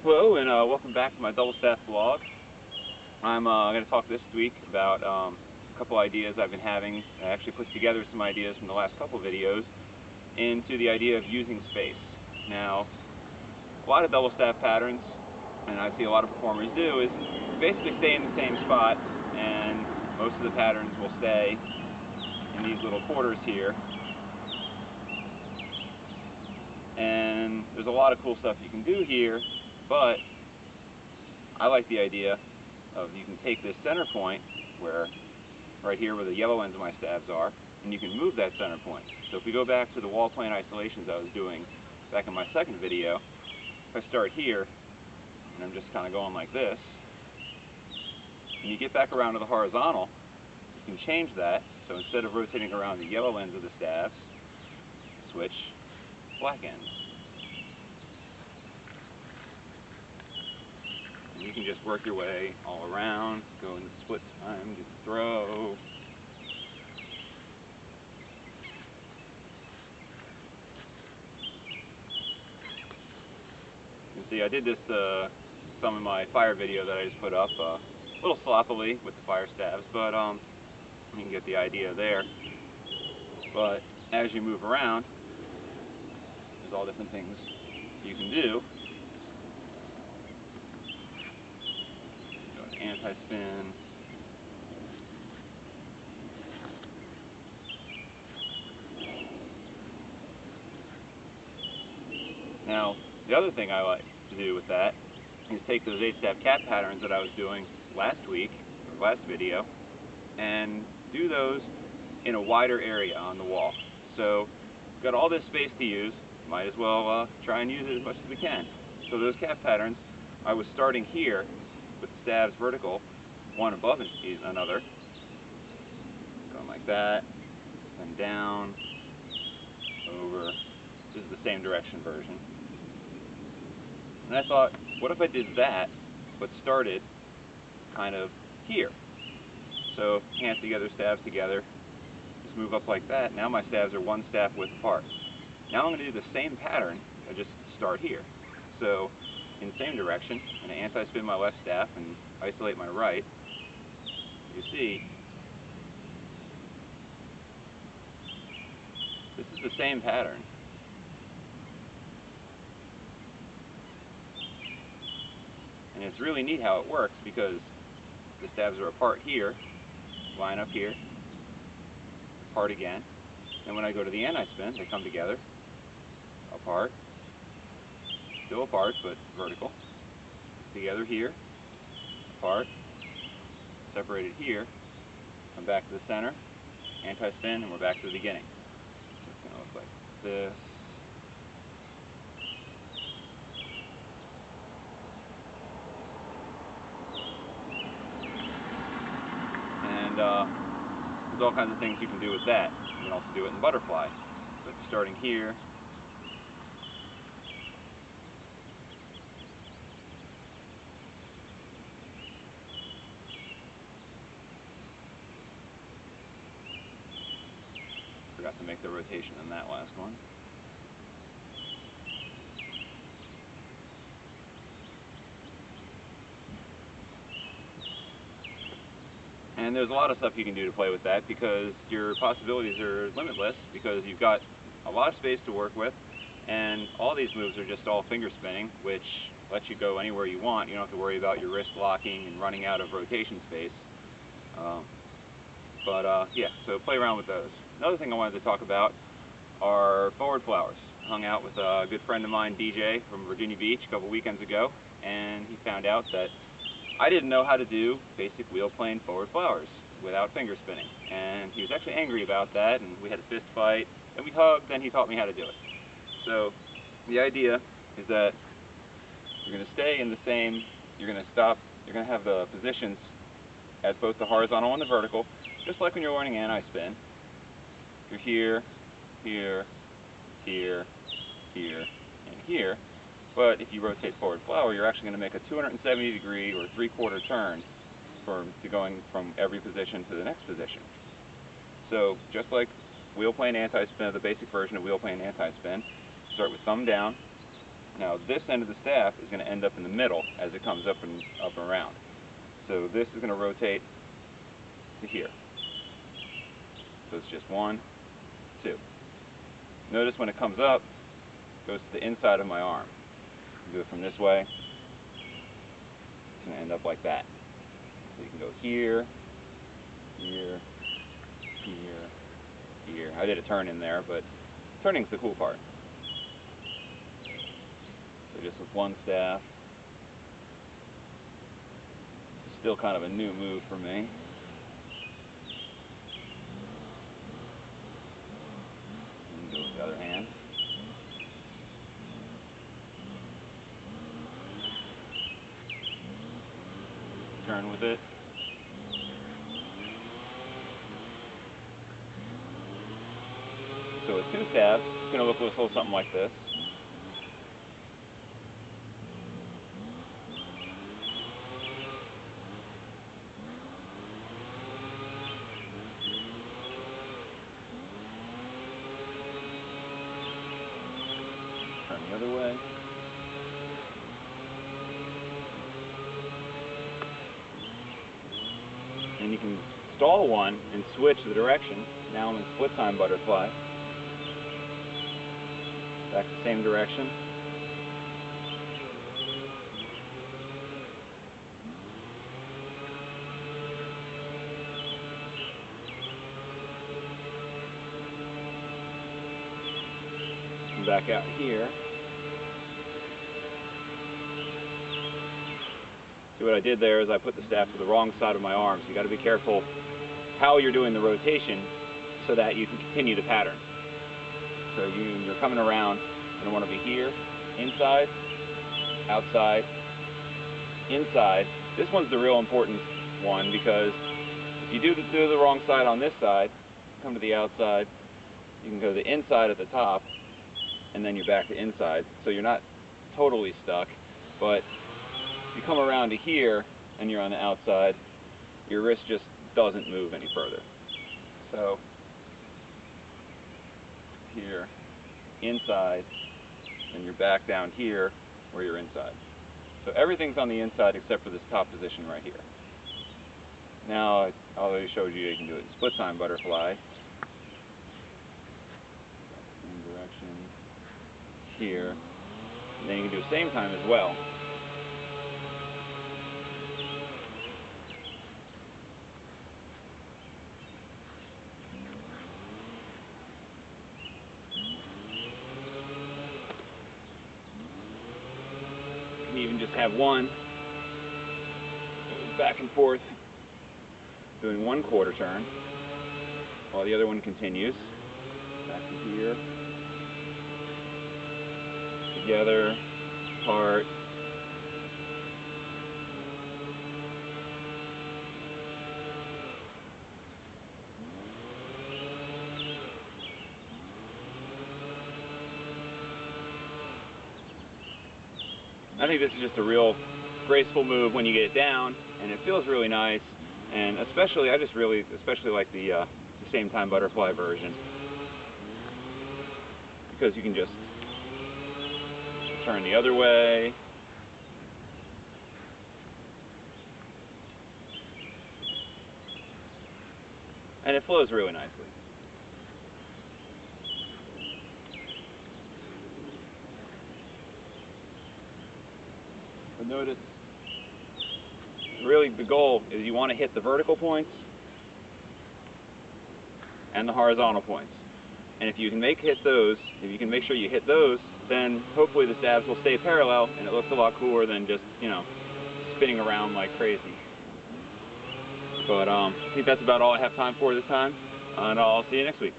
Hello, and welcome back to my double staff vlog. I'm going to talk this week about a couple ideas I've been having. I actually put together some ideas from the last couple videos into the idea of using space. Now, a lot of double staff patterns, and I see a lot of performers do, is basically stay in the same spot, and most of the patterns will stay in these little quarters here. And there's a lot of cool stuff you can do here, but I like the idea of you can take this center point, where right here where the yellow ends of my stabs are, and you can move that center point. So if we go back to the wall plane isolations I was doing back in my second video, if I start here, and I'm just kind of going like this, and you get back around to the horizontal, you can change that. So instead of rotating around the yellow ends of the stabs, switch black ends. And you can just work your way all around, go into split time, do the throw. You can see I did this some in my fire video that I just put up, a little sloppily with the fire stabs, but you can get the idea there. But as you move around, there's all different things you can do. Anti-spin. Now, the other thing I like to do with that is take those 8-step cat patterns that I was doing last week, or last video, and do those in a wider area on the wall. So, we've got all this space to use, might as well try and use it as much as we can. So those cat patterns, I was starting here with the stabs vertical, one above another, going like that, then down, over. This is the same direction version. And I thought, what if I did that, but started kind of here? So hands together, stabs together, just move up like that. Now my stabs are one staff width apart. Now I'm going to do the same pattern, I just start here. So in the same direction, I'm going to anti-spin my left staff and isolate my right. You see, this is the same pattern. And it's really neat how it works, because the stabs are apart here, line up here, apart again. And when I go to the anti-spin, they come together, apart, still apart, but vertical, together here, apart, separated here, come back to the center, anti-spin, and we're back to the beginning. So it's going to look like this. And there's all kinds of things you can do with that. You can also do it in butterfly. So starting here, forgot to make the rotation in that last one. And there's a lot of stuff you can do to play with that, because your possibilities are limitless, because you've got a lot of space to work with, and all these moves are just all finger spinning, which lets you go anywhere you want. You don't have to worry about your wrist locking and running out of rotation space. Yeah, so play around with those. Another thing I wanted to talk about are forward flowers. I hung out with a good friend of mine, DJ, from Virginia Beach a couple weekends ago, and he found out that I didn't know how to do basic wheel plane forward flowers without finger spinning. And he was actually angry about that, and we had a fist fight, and we hugged, and he taught me how to do it. So the idea is that you're going to stay in the same, you're going to stop, you're going to have the positions at both the horizontal and the vertical, just like when you're learning anti-spin. You're here, here, here, here, and here. But if you rotate forward flower, you're actually going to make a 270-degree or 3/4 turn to going from every position to the next position. So just like wheel plane anti-spin, the basic version of wheel plane anti-spin, start with thumb down, Now this end of the staff is going to end up in the middle as it comes up and around. So this is going to rotate to here. So it's just 1, 2. Notice when it comes up, it goes to the inside of my arm. Do it from this way. It's going to end up like that. So you can go here, here, here, here. I did a turn in there, but turning's the cool part. So just with one staff. Still kind of a new move for me. And go with the other hand. Turn with it. So with two staffs, it's going to look a little something like this. Turn the other way. And you can stall one and switch the direction. Now I'm in split time butterfly. Back the same direction. And back out here. See, what I did there is I put the staff to the wrong side of my arm, so you got to be careful how you're doing the rotation so that you can continue the pattern. So you're coming around, and I want to be here, inside, outside, inside. This one's the real important one, because if you do the wrong side on this side, come to the outside, you can go to the inside at the top, and then you're back to inside. So you're not totally stuck, but if you come around to here and you're on the outside, your wrist just doesn't move any further. So here, inside, and you're back down here where you're inside. So everything's on the inside except for this top position right here. Now I already showed you can do it in split time butterfly. Same direction here. And then you can do the same time as well. You can even just have one back and forth doing 1/4 turn while the other one continues. Back to here. Together, apart. I think this is just a real graceful move when you get it down, and it feels really nice. And especially, I just really especially like the same time butterfly version, because you can just turn the other way. And it flows really nicely. But notice, really the goal is you want to hit the vertical points and the horizontal points. And if you can hit those, if you can make sure you hit those, then hopefully the stabs will stay parallel, and it looks a lot cooler than just, you know, spinning around like crazy. But I think that's about all I have time for this time, and I'll see you next week.